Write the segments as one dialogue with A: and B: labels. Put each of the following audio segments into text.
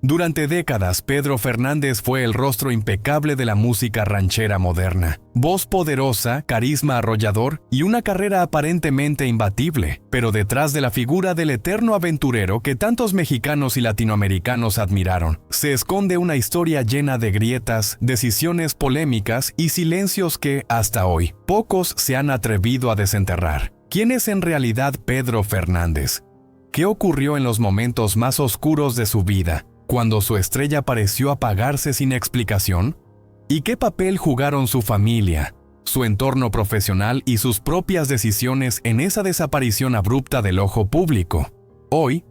A: Durante décadas, Pedro Fernández fue el rostro impecable de la música ranchera moderna. Voz poderosa, carisma arrollador y una carrera aparentemente imbatible. Pero detrás de la figura del eterno aventurero que tantos mexicanos y latinoamericanos admiraron, se esconde una historia llena de grietas, decisiones polémicas y silencios que, hasta hoy, pocos se han atrevido a desenterrar. ¿Quién es en realidad Pedro Fernández? ¿Qué ocurrió en los momentos más oscuros de su vida, cuando su estrella pareció apagarse sin explicación? ¿Y qué papel jugaron su familia, su entorno profesional y sus propias decisiones en esa desaparición abrupta del ojo público? Hoy,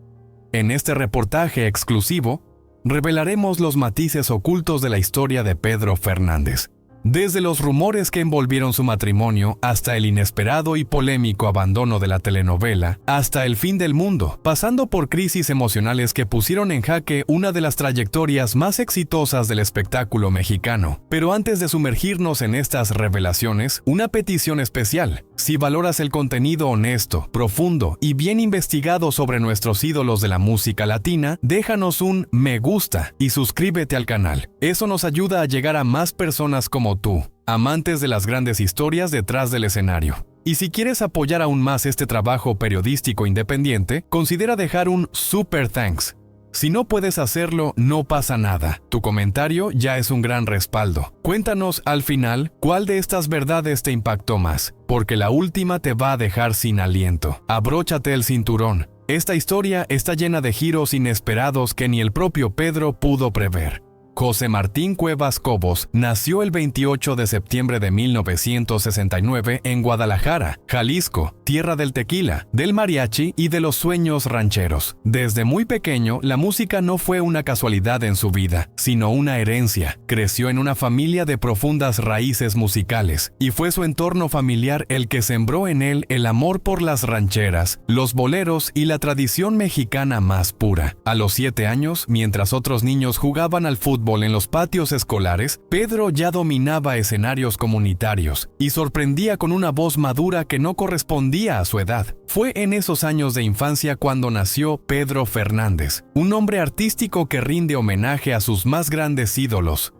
A: en este reportaje exclusivo, revelaremos los matices ocultos de la historia de Pedro Fernández. Desde los rumores que envolvieron su matrimonio, hasta el inesperado y polémico abandono de la telenovela, hasta el fin del mundo, pasando por crisis emocionales que pusieron en jaque una de las trayectorias más exitosas del espectáculo mexicano. Pero antes de sumergirnos en estas revelaciones, una petición especial. Si valoras el contenido honesto, profundo y bien investigado sobre nuestros ídolos de la música latina, déjanos un me gusta y suscríbete al canal. Eso nos ayuda a llegar a más personas como tú, amantes de las grandes historias detrás del escenario. Y si quieres apoyar aún más este trabajo periodístico independiente, considera dejar un super thanks. Si no puedes hacerlo, no pasa nada. Tu comentario ya es un gran respaldo. Cuéntanos al final cuál de estas verdades te impactó más, porque la última te va a dejar sin aliento. Abróchate el cinturón. Esta historia está llena de giros inesperados que ni el propio Pedro pudo prever. José Martín Cuevas Cobos nació el 28 de septiembre de 1969 en Guadalajara, Jalisco, tierra del tequila, del mariachi y de los sueños rancheros. Desde muy pequeño, la música no fue una casualidad en su vida, sino una herencia. Creció en una familia de profundas raíces musicales, y fue su entorno familiar el que sembró en él el amor por las rancheras, los boleros y la tradición mexicana más pura. A los 7 años, mientras otros niños jugaban al fútbol en los patios escolares, Pedro ya dominaba escenarios comunitarios y sorprendía con una voz madura que no correspondía a su edad. Fue en esos años de infancia cuando nació Pedro Fernández, un hombre artístico que rinde homenaje a sus más grandes ídolos,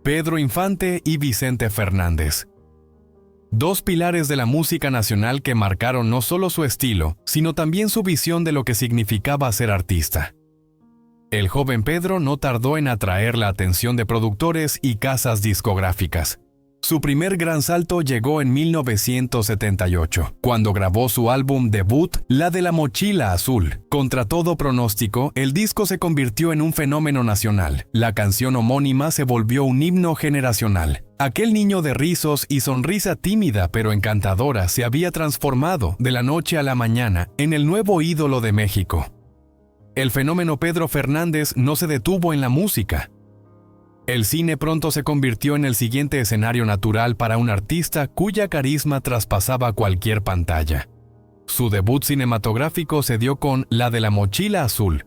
A: Pedro Infante y Vicente Fernández. Dos pilares de la música nacional que marcaron no solo su estilo, sino también su visión de lo que significaba ser artista. El joven Pedro no tardó en atraer la atención de productores y casas discográficas. Su primer gran salto llegó en 1978, cuando grabó su álbum debut, La de la Mochila Azul. Contra todo pronóstico, el disco se convirtió en un fenómeno nacional. La canción homónima se volvió un himno generacional. Aquel niño de rizos y sonrisa tímida pero encantadora se había transformado, de la noche a la mañana, en el nuevo ídolo de México. El fenómeno Pedro Fernández no se detuvo en la música. El cine pronto se convirtió en el siguiente escenario natural para un artista cuya carisma traspasaba cualquier pantalla. Su debut cinematográfico se dio con La de la Mochila Azul,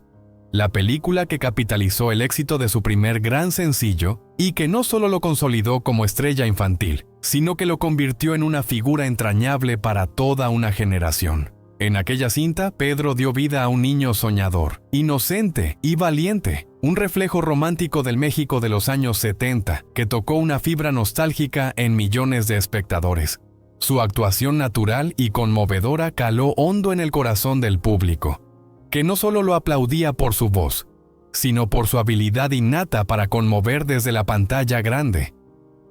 A: la película que capitalizó el éxito de su primer gran sencillo y que no solo lo consolidó como estrella infantil, sino que lo convirtió en una figura entrañable para toda una generación. En aquella cinta, Pedro dio vida a un niño soñador, inocente y valiente, un reflejo romántico del México de los años 70, que tocó una fibra nostálgica en millones de espectadores. Su actuación natural y conmovedora caló hondo en el corazón del público, que no solo lo aplaudía por su voz, sino por su habilidad innata para conmover desde la pantalla grande.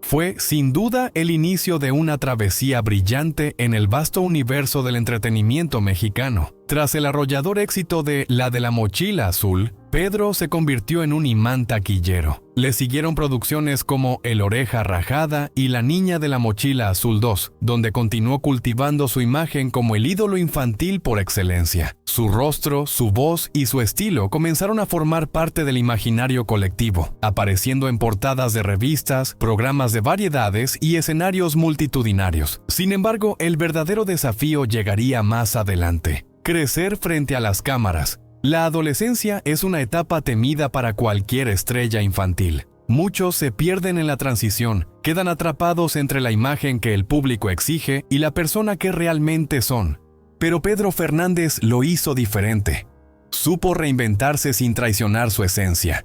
A: Fue, sin duda, el inicio de una travesía brillante en el vasto universo del entretenimiento mexicano. Tras el arrollador éxito de La de la Mochila Azul, Pedro se convirtió en un imán taquillero. Le siguieron producciones como El Oreja Rajada y La Niña de la Mochila Azul 2, donde continuó cultivando su imagen como el ídolo infantil por excelencia. Su rostro, su voz y su estilo comenzaron a formar parte del imaginario colectivo, apareciendo en portadas de revistas, programas de variedades y escenarios multitudinarios. Sin embargo, el verdadero desafío llegaría más adelante: crecer frente a las cámaras. La adolescencia es una etapa temida para cualquier estrella infantil. Muchos se pierden en la transición, quedan atrapados entre la imagen que el público exige y la persona que realmente son. Pero Pedro Fernández lo hizo diferente. Supo reinventarse sin traicionar su esencia.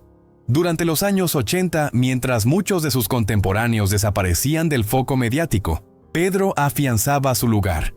A: Durante los años 80, mientras muchos de sus contemporáneos desaparecían del foco mediático, Pedro afianzaba su lugar.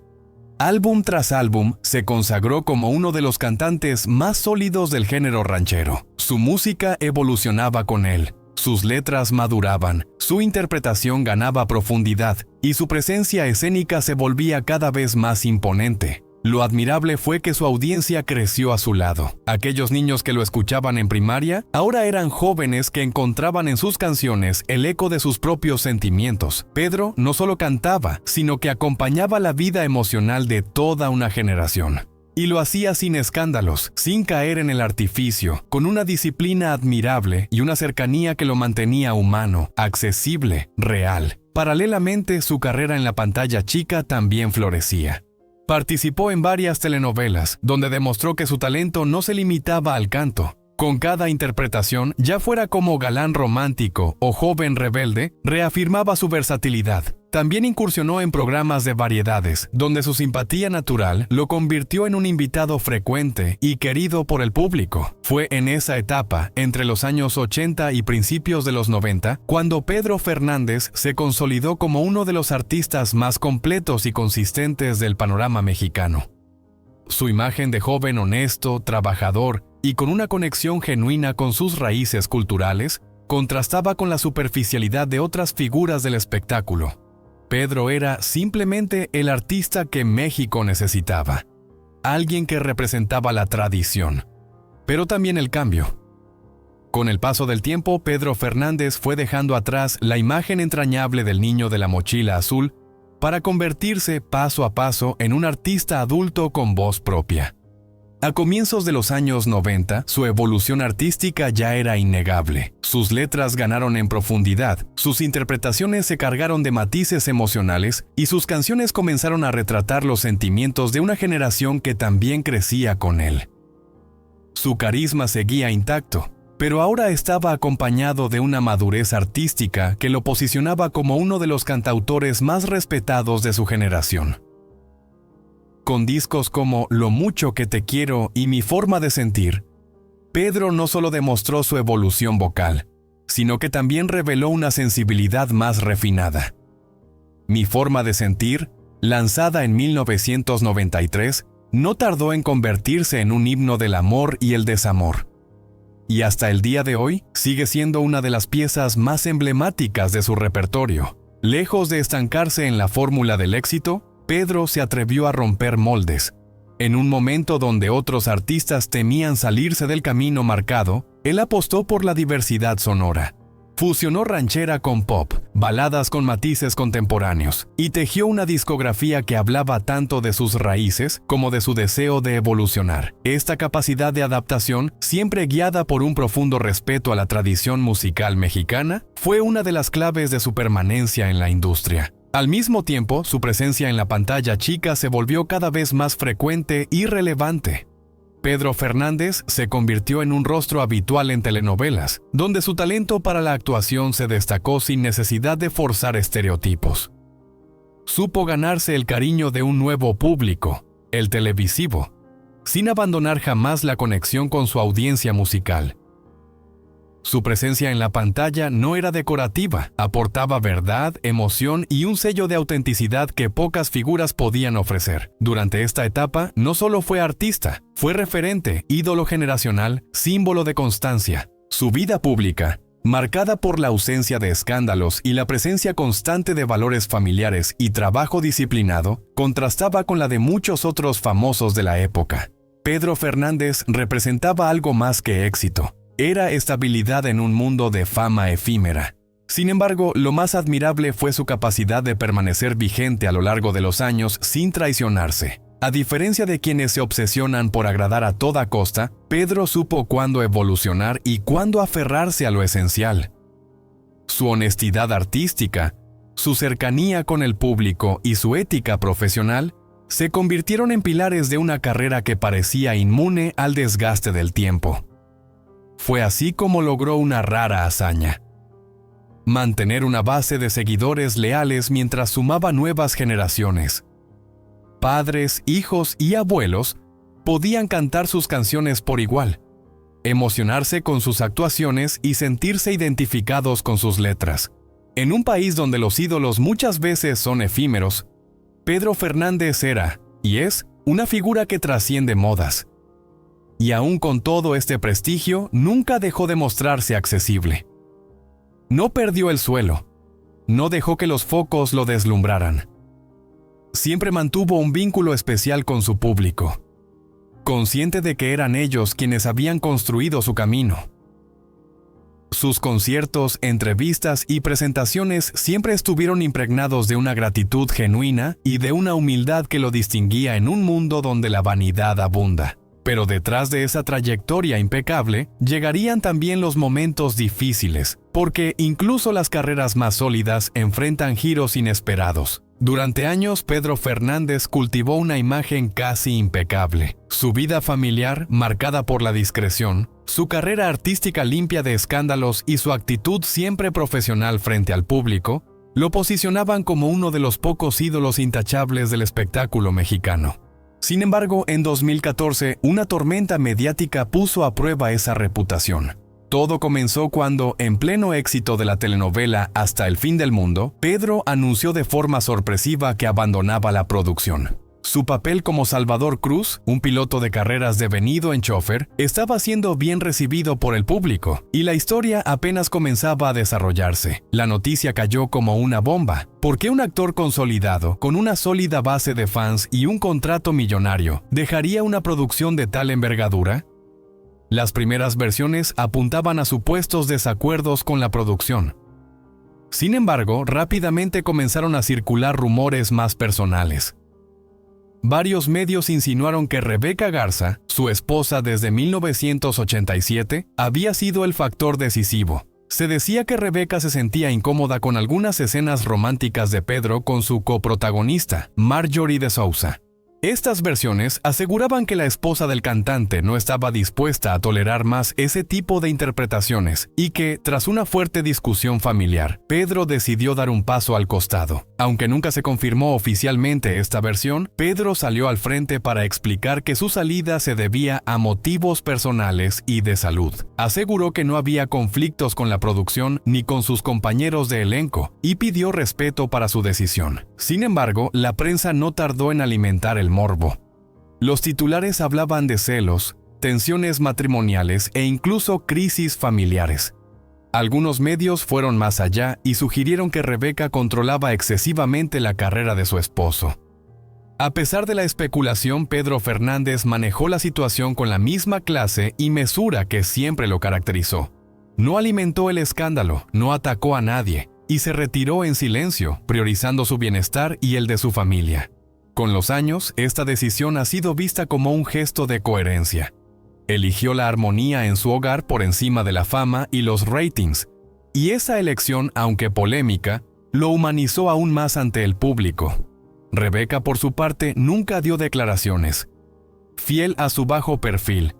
A: Álbum tras álbum, se consagró como uno de los cantantes más sólidos del género ranchero. Su música evolucionaba con él, sus letras maduraban, su interpretación ganaba profundidad y su presencia escénica se volvía cada vez más imponente. Lo admirable fue que su audiencia creció a su lado. Aquellos niños que lo escuchaban en primaria ahora eran jóvenes que encontraban en sus canciones el eco de sus propios sentimientos. Pedro no solo cantaba, sino que acompañaba la vida emocional de toda una generación. Y lo hacía sin escándalos, sin caer en el artificio, con una disciplina admirable y una cercanía que lo mantenía humano, accesible, real. Paralelamente, su carrera en la pantalla chica también florecía. Participó en varias telenovelas, donde demostró que su talento no se limitaba al canto. Con cada interpretación, ya fuera como galán romántico o joven rebelde, reafirmaba su versatilidad. También incursionó en programas de variedades, donde su simpatía natural lo convirtió en un invitado frecuente y querido por el público. Fue en esa etapa, entre los años 80 y principios de los 90, cuando Pedro Fernández se consolidó como uno de los artistas más completos y consistentes del panorama mexicano. Su imagen de joven honesto, trabajador y con una conexión genuina con sus raíces culturales, contrastaba con la superficialidad de otras figuras del espectáculo. Pedro era simplemente el artista que México necesitaba, alguien que representaba la tradición, pero también el cambio. Con el paso del tiempo, Pedro Fernández fue dejando atrás la imagen entrañable del niño de la mochila azul para convertirse paso a paso en un artista adulto con voz propia. A comienzos de los años 90, su evolución artística ya era innegable. Sus letras ganaron en profundidad, sus interpretaciones se cargaron de matices emocionales y sus canciones comenzaron a retratar los sentimientos de una generación que también crecía con él. Su carisma seguía intacto, pero ahora estaba acompañado de una madurez artística que lo posicionaba como uno de los cantautores más respetados de su generación. Con discos como Lo mucho que te quiero y Mi forma de sentir, Pedro no solo demostró su evolución vocal, sino que también reveló una sensibilidad más refinada. Mi forma de sentir, lanzada en 1993, no tardó en convertirse en un himno del amor y el desamor. Y hasta el día de hoy sigue siendo una de las piezas más emblemáticas de su repertorio. Lejos de estancarse en la fórmula del éxito, Pedro se atrevió a romper moldes. En un momento donde otros artistas temían salirse del camino marcado, él apostó por la diversidad sonora. Fusionó ranchera con pop, baladas con matices contemporáneos, y tejió una discografía que hablaba tanto de sus raíces como de su deseo de evolucionar. Esta capacidad de adaptación, siempre guiada por un profundo respeto a la tradición musical mexicana, fue una de las claves de su permanencia en la industria. Al mismo tiempo, su presencia en la pantalla chica se volvió cada vez más frecuente y relevante. Pedro Fernández se convirtió en un rostro habitual en telenovelas, donde su talento para la actuación se destacó sin necesidad de forzar estereotipos. Supo ganarse el cariño de un nuevo público, el televisivo, sin abandonar jamás la conexión con su audiencia musical. Su presencia en la pantalla no era decorativa, aportaba verdad, emoción y un sello de autenticidad que pocas figuras podían ofrecer. Durante esta etapa, no solo fue artista, fue referente, ídolo generacional, símbolo de constancia. Su vida pública, marcada por la ausencia de escándalos y la presencia constante de valores familiares y trabajo disciplinado, contrastaba con la de muchos otros famosos de la época. Pedro Fernández representaba algo más que éxito. Era estabilidad en un mundo de fama efímera. Sin embargo, lo más admirable fue su capacidad de permanecer vigente a lo largo de los años sin traicionarse. A diferencia de quienes se obsesionan por agradar a toda costa, Pedro supo cuándo evolucionar y cuándo aferrarse a lo esencial. Su honestidad artística, su cercanía con el público y su ética profesional se convirtieron en pilares de una carrera que parecía inmune al desgaste del tiempo. Fue así como logró una rara hazaña: mantener una base de seguidores leales mientras sumaba nuevas generaciones. Padres, hijos y abuelos podían cantar sus canciones por igual. emocionarse con sus actuaciones y sentirse identificados con sus letras. En un país donde los ídolos muchas veces son efímeros, Pedro Fernández era, y es, una figura que trasciende modas. Y aún con todo este prestigio, nunca dejó de mostrarse accesible. No perdió el suelo. No dejó que los focos lo deslumbraran. Siempre mantuvo un vínculo especial con su público, consciente de que eran ellos quienes habían construido su camino. Sus conciertos, entrevistas y presentaciones siempre estuvieron impregnados de una gratitud genuina y de una humildad que lo distinguía en un mundo donde la vanidad abunda. Pero detrás de esa trayectoria impecable, llegarían también los momentos difíciles, porque incluso las carreras más sólidas enfrentan giros inesperados. Durante años, Pedro Fernández cultivó una imagen casi impecable. Su vida familiar, marcada por la discreción, su carrera artística limpia de escándalos y su actitud siempre profesional frente al público, lo posicionaban como uno de los pocos ídolos intachables del espectáculo mexicano. Sin embargo, en 2014, una tormenta mediática puso a prueba esa reputación. Todo comenzó cuando, en pleno éxito de la telenovela Hasta el fin del mundo, Pedro anunció de forma sorpresiva que abandonaba la producción. Su papel como Salvador Cruz, un piloto de carreras devenido en chofer, estaba siendo bien recibido por el público, y la historia apenas comenzaba a desarrollarse. La noticia cayó como una bomba. ¿Por qué un actor consolidado, con una sólida base de fans y un contrato millonario, dejaría una producción de tal envergadura? Las primeras versiones apuntaban a supuestos desacuerdos con la producción. Sin embargo, rápidamente comenzaron a circular rumores más personales. Varios medios insinuaron que Rebeca Garza, su esposa desde 1987, había sido el factor decisivo. Se decía que Rebeca se sentía incómoda con algunas escenas románticas de Pedro con su coprotagonista, Marjorie de Sousa. Estas versiones aseguraban que la esposa del cantante no estaba dispuesta a tolerar más ese tipo de interpretaciones y que, tras una fuerte discusión familiar, Pedro decidió dar un paso al costado. Aunque nunca se confirmó oficialmente esta versión, Pedro salió al frente para explicar que su salida se debía a motivos personales y de salud. Aseguró que no había conflictos con la producción ni con sus compañeros de elenco y pidió respeto para su decisión. Sin embargo, la prensa no tardó en alimentar el morbo. Los titulares hablaban de celos, tensiones matrimoniales e incluso crisis familiares. Algunos medios fueron más allá y sugirieron que Rebeca controlaba excesivamente la carrera de su esposo. A pesar de la especulación, Pedro Fernández manejó la situación con la misma clase y mesura que siempre lo caracterizó. No alimentó el escándalo, no atacó a nadie y se retiró en silencio, priorizando su bienestar y el de su familia. Con los años, esta decisión ha sido vista como un gesto de coherencia. Eligió la armonía en su hogar por encima de la fama y los ratings, y esa elección, aunque polémica, lo humanizó aún más ante el público. Rebeca, por su parte, nunca dio declaraciones. Fiel a su bajo perfil,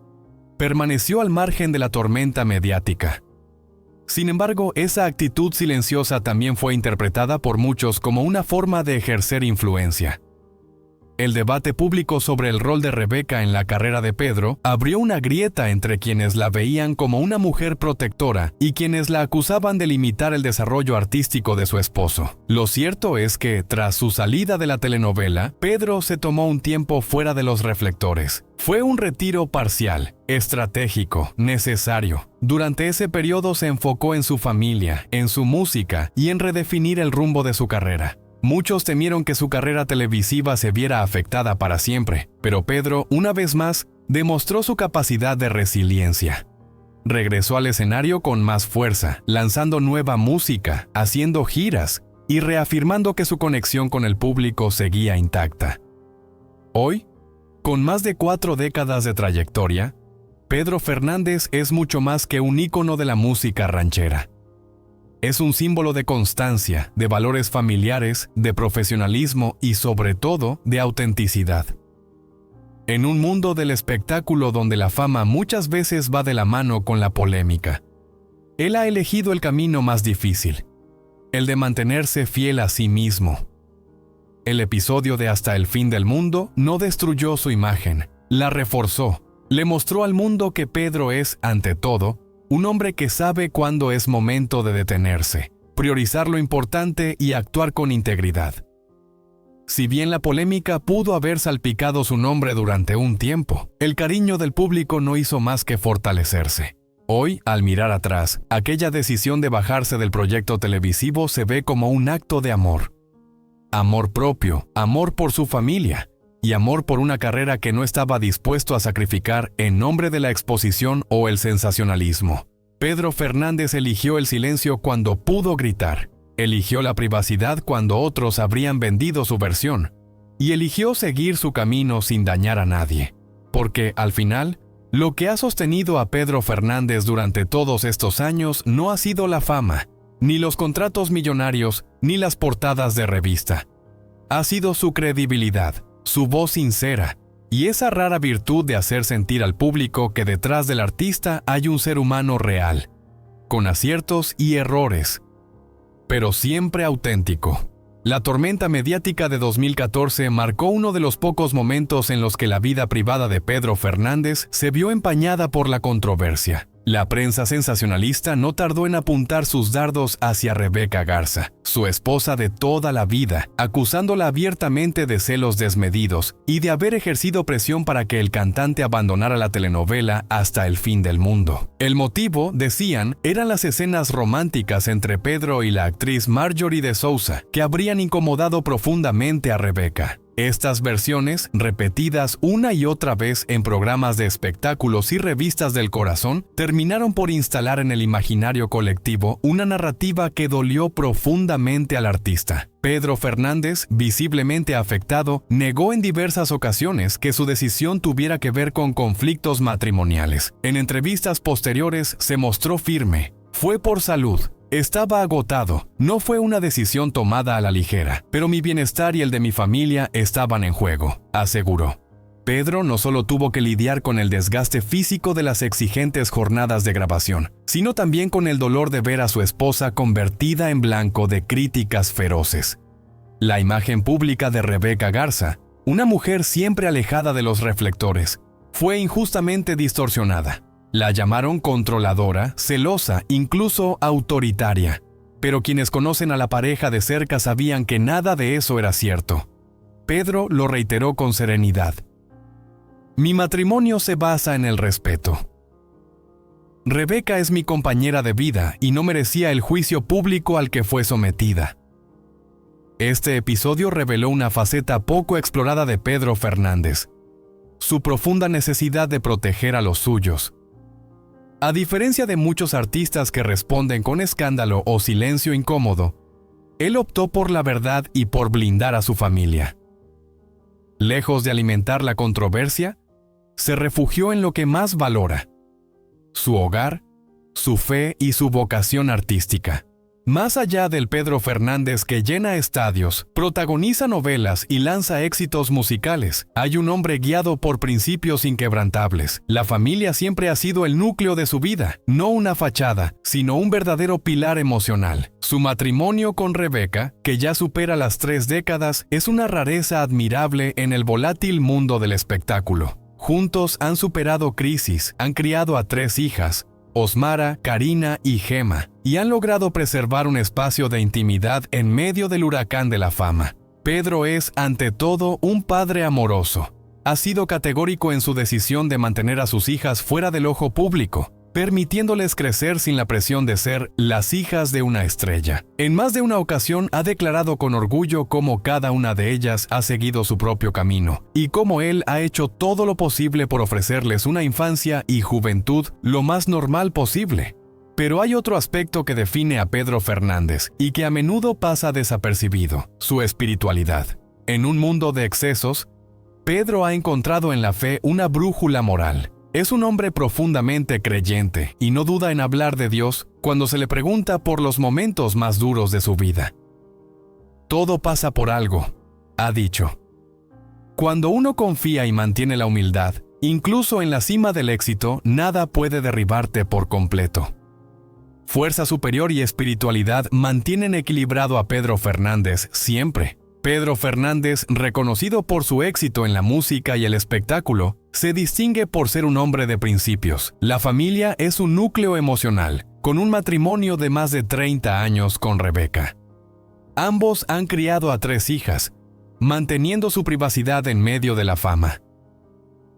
A: permaneció al margen de la tormenta mediática. Sin embargo, esa actitud silenciosa también fue interpretada por muchos como una forma de ejercer influencia. El debate público sobre el rol de Rebeca en la carrera de Pedro abrió una grieta entre quienes la veían como una mujer protectora y quienes la acusaban de limitar el desarrollo artístico de su esposo. Lo cierto es que, tras su salida de la telenovela, Pedro se tomó un tiempo fuera de los reflectores. Fue un retiro parcial, estratégico, necesario. Durante ese periodo se enfocó en su familia, en su música y en redefinir el rumbo de su carrera. Muchos temieron que su carrera televisiva se viera afectada para siempre, pero Pedro, una vez más, demostró su capacidad de resiliencia. Regresó al escenario con más fuerza, lanzando nueva música, haciendo giras y reafirmando que su conexión con el público seguía intacta. Hoy, con más de 4 décadas de trayectoria, Pedro Fernández es mucho más que un ícono de la música ranchera. Es un símbolo de constancia, de valores familiares, de profesionalismo y, sobre todo, de autenticidad. En un mundo del espectáculo donde la fama muchas veces va de la mano con la polémica, él ha elegido el camino más difícil, el de mantenerse fiel a sí mismo. El episodio de Hasta el fin del mundo no destruyó su imagen, la reforzó, Le mostró al mundo que Pedro es, ante todo, un hombre que sabe cuándo es momento de detenerse, priorizar lo importante y actuar con integridad. Si bien la polémica pudo haber salpicado su nombre durante un tiempo, el cariño del público no hizo más que fortalecerse. Hoy, al mirar atrás, aquella decisión de bajarse del proyecto televisivo se ve como un acto de amor. Amor propio, amor por su familia y amor por una carrera que no estaba dispuesto a sacrificar en nombre de la exposición o el sensacionalismo. Pedro Fernández eligió el silencio cuando pudo gritar, eligió la privacidad cuando otros habrían vendido su versión, y eligió seguir su camino sin dañar a nadie. Porque, al final, lo que ha sostenido a Pedro Fernández durante todos estos años no ha sido la fama, ni los contratos millonarios, ni las portadas de revista. Ha sido su credibilidad, su voz sincera, y esa rara virtud de hacer sentir al público que detrás del artista hay un ser humano real, con aciertos y errores, pero siempre auténtico. La tormenta mediática de 2014 marcó uno de los pocos momentos en los que la vida privada de Pedro Fernández se vio empañada por la controversia. La prensa sensacionalista no tardó en apuntar sus dardos hacia Rebeca Garza, su esposa de toda la vida, acusándola abiertamente de celos desmedidos y de haber ejercido presión para que el cantante abandonara la telenovela hasta el fin del mundo. El motivo, decían, eran las escenas románticas entre Pedro y la actriz Marjorie de Sousa, que habrían incomodado profundamente a Rebeca. Estas versiones, repetidas una y otra vez en programas de espectáculos y revistas del corazón, terminaron por instalar en el imaginario colectivo una narrativa que dolió profundamente al artista. Pedro Fernández, visiblemente afectado, negó en diversas ocasiones que su decisión tuviera que ver con conflictos matrimoniales. En entrevistas posteriores se mostró firme. Fue por salud. Estaba agotado, no fue una decisión tomada a la ligera, pero mi bienestar y el de mi familia estaban en juego, aseguró. Pedro no solo tuvo que lidiar con el desgaste físico de las exigentes jornadas de grabación, sino también con el dolor de ver a su esposa convertida en blanco de críticas feroces. La imagen pública de Rebeca Garza, una mujer siempre alejada de los reflectores, fue injustamente distorsionada. La llamaron controladora, celosa, incluso autoritaria. Pero quienes conocen a la pareja de cerca sabían que nada de eso era cierto. Pedro lo reiteró con serenidad. Mi matrimonio se basa en el respeto. Rebeca es mi compañera de vida y no merecía el juicio público al que fue sometida. Este episodio reveló una faceta poco explorada de Pedro Fernández, su profunda necesidad de proteger a los suyos. A diferencia de muchos artistas que responden con escándalo o silencio incómodo, él optó por la verdad y por blindar a su familia. Lejos de alimentar la controversia, se refugió en lo que más valora: su hogar, su fe y su vocación artística. Más allá del Pedro Fernández que llena estadios, protagoniza novelas y lanza éxitos musicales, hay un hombre guiado por principios inquebrantables. La familia siempre ha sido el núcleo de su vida, no una fachada, sino un verdadero pilar emocional. Su matrimonio con Rebeca, que ya supera las 3 décadas, es una rareza admirable en el volátil mundo del espectáculo. Juntos han superado crisis, han criado a 3 hijas, Osmara, Karina y Gema, y han logrado preservar un espacio de intimidad en medio del huracán de la fama. Pedro es, ante todo, un padre amoroso. Ha sido categórico en su decisión de mantener a sus hijas fuera del ojo público, permitiéndoles crecer sin la presión de ser las hijas de una estrella. En más de una ocasión ha declarado con orgullo cómo cada una de ellas ha seguido su propio camino, y cómo él ha hecho todo lo posible por ofrecerles una infancia y juventud lo más normal posible. Pero hay otro aspecto que define a Pedro Fernández y que a menudo pasa desapercibido: su espiritualidad. En un mundo de excesos, Pedro ha encontrado en la fe una brújula moral. Es un hombre profundamente creyente y no duda en hablar de Dios cuando se le pregunta por los momentos más duros de su vida. Todo pasa por algo, ha dicho. Cuando uno confía y mantiene la humildad, incluso en la cima del éxito, nada puede derribarte por completo. Fuerza superior y espiritualidad mantienen equilibrado a Pedro Fernández siempre. Pedro Fernández, reconocido por su éxito en la música y el espectáculo, se distingue por ser un hombre de principios. La familia es un núcleo emocional, con un matrimonio de más de 30 años con Rebeca. Ambos han criado a 3 hijas, manteniendo su privacidad en medio de la fama.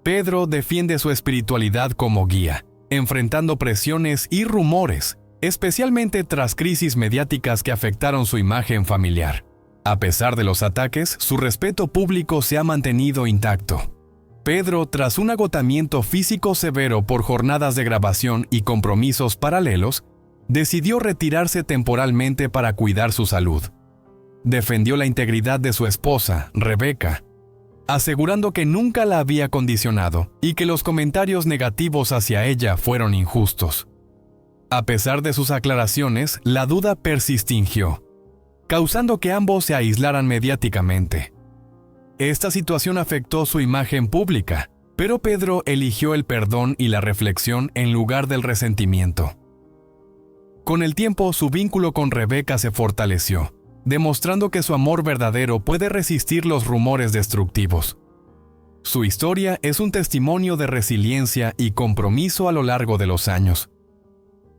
A: Pedro defiende su espiritualidad como guía, enfrentando presiones y rumores, especialmente tras crisis mediáticas que afectaron su imagen familiar. A pesar de los ataques, su respeto público se ha mantenido intacto. Pedro, tras un agotamiento físico severo por jornadas de grabación y compromisos paralelos, decidió retirarse temporalmente para cuidar su salud. Defendió la integridad de su esposa, Rebeca, asegurando que nunca la había condicionado y que los comentarios negativos hacia ella fueron injustos. A pesar de sus aclaraciones, la duda persistingió, causando que ambos se aislaran mediáticamente. Esta situación afectó su imagen pública, pero Pedro eligió el perdón y la reflexión en lugar del resentimiento. Con el tiempo, su vínculo con Rebeca se fortaleció, demostrando que su amor verdadero puede resistir los rumores destructivos. Su historia es un testimonio de resiliencia y compromiso a lo largo de los años.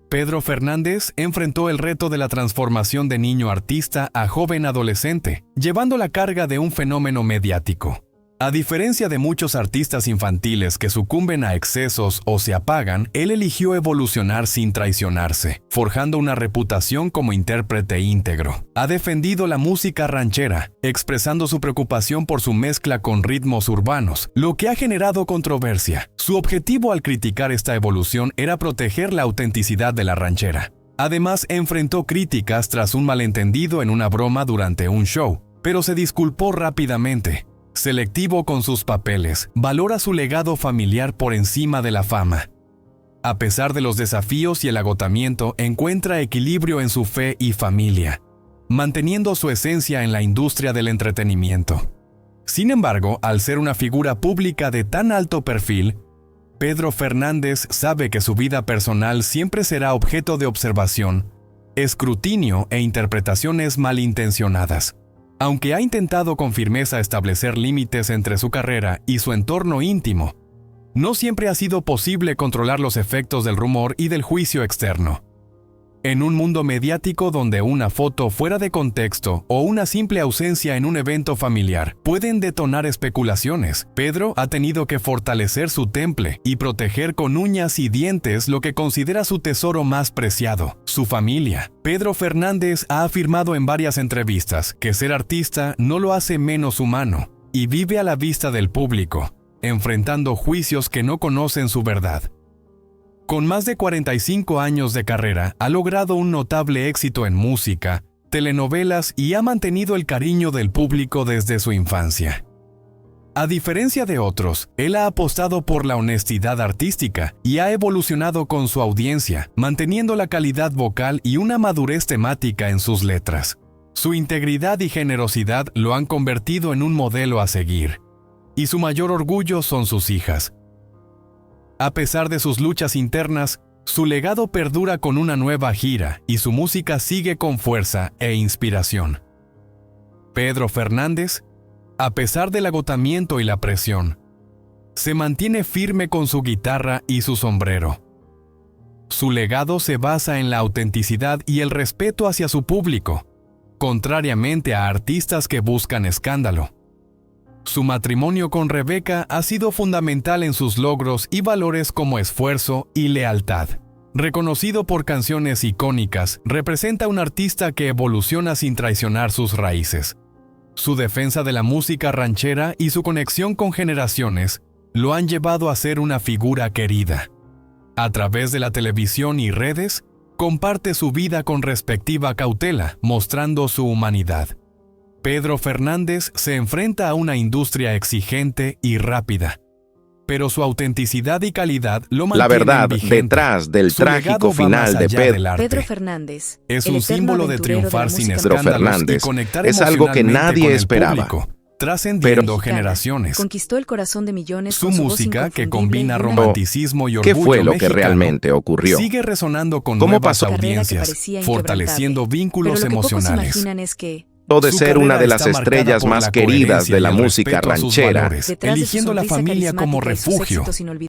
A: Pedro Fernández enfrentó el reto de la transformación de niño artista a joven adolescente, llevando la carga de un fenómeno mediático. A diferencia de muchos artistas infantiles que sucumben a excesos o se apagan, él eligió evolucionar sin traicionarse, forjando una reputación como intérprete íntegro. Ha defendido la música ranchera, expresando su preocupación por su mezcla con ritmos urbanos, lo que ha generado controversia. Su objetivo al criticar esta evolución era proteger la autenticidad de la ranchera. Además, enfrentó críticas tras un malentendido en una broma durante un show, pero se disculpó rápidamente. Selectivo con sus papeles, valora su legado familiar por encima de la fama. A pesar de los desafíos y el agotamiento, encuentra equilibrio en su fe y familia, manteniendo su esencia en la industria del entretenimiento. Sin embargo, al ser una figura pública de tan alto perfil, Pedro Fernández sabe que su vida personal siempre será objeto de observación, escrutinio e interpretaciones malintencionadas. Aunque ha intentado con firmeza establecer límites entre su carrera y su entorno íntimo, no siempre ha sido posible controlar los efectos del rumor y del juicio externo. En un mundo mediático donde una foto fuera de contexto o una simple ausencia en un evento familiar pueden detonar especulaciones, Pedro ha tenido que fortalecer su temple y proteger con uñas y dientes lo que considera su tesoro más preciado, su familia. Pedro Fernández ha afirmado en varias entrevistas que ser artista no lo hace menos humano y vive a la vista del público, enfrentando juicios que no conocen su verdad. Con más de 45 años de carrera, ha logrado un notable éxito en música, telenovelas y ha mantenido el cariño del público desde su infancia. A diferencia de otros, él ha apostado por la honestidad artística y ha evolucionado con su audiencia, manteniendo la calidad vocal y una madurez temática en sus letras. Su integridad y generosidad lo han convertido en un modelo a seguir, y su mayor orgullo son sus hijas. A pesar de sus luchas internas, su legado perdura con una nueva gira y su música sigue con fuerza e inspiración. Pedro Fernández, a pesar del agotamiento y la presión, se mantiene firme con su guitarra y su sombrero. Su legado se basa en la autenticidad y el respeto hacia su público, contrariamente a artistas que buscan escándalo. Su matrimonio con Rebeca ha sido fundamental en sus logros y valores como esfuerzo y lealtad. Reconocido por canciones icónicas, representa un artista que evoluciona sin traicionar sus raíces. Su defensa de la música ranchera y su conexión con generaciones lo han llevado a ser una figura querida. A través de la televisión y redes, comparte su vida con respectiva cautela, mostrando su humanidad. Pedro Fernández se enfrenta a una industria exigente y rápida, pero su autenticidad y calidad lo mantienen
B: La verdad
A: vigente.
B: detrás del
A: Su legado
B: trágico
A: va
B: final
A: más
B: de
A: allá
B: Pedro
A: del arte.
C: Pedro Fernández,
A: Es
C: el
A: un
C: eterno
A: símbolo de
C: aventurero
A: triunfar
C: la
A: sin
C: música
B: Pedro
A: escándalos
B: Fernández
A: y conectar
B: es algo que
A: emocionalmente
B: nadie
A: con el
B: esperaba.
A: público, trascendiendo
B: Pero-
A: generaciones.
C: Conquistó el corazón de millones
A: Su
C: con su voz
A: música, que
C: inconfundible
A: combina
C: y una
A: romanticismo y
B: ¿Qué
A: orgullo
B: fue lo que
A: mexicano,
B: realmente ocurrió?
A: sigue resonando con
B: ¿Cómo
A: nuevas
B: pasó?
C: carrera que
A: audiencias,
C: parecía
A: fortaleciendo
C: inquebrantable.
A: vínculos
C: Pero lo que pocos
A: emocionales.
C: imaginan es que,
B: resultó de
A: Su
B: ser una de
A: carrera
B: las
A: está marcada
B: estrellas
A: por
B: más
A: la
B: queridas
A: coherencia
B: de la
A: y el
B: música
A: respeto a sus
B: ranchera.
A: valores,
C: Detrás de su
A: eligiendo la
C: sonrisa
A: familia como
C: carismática y sus
A: refugio.
C: éxitos inolvidables.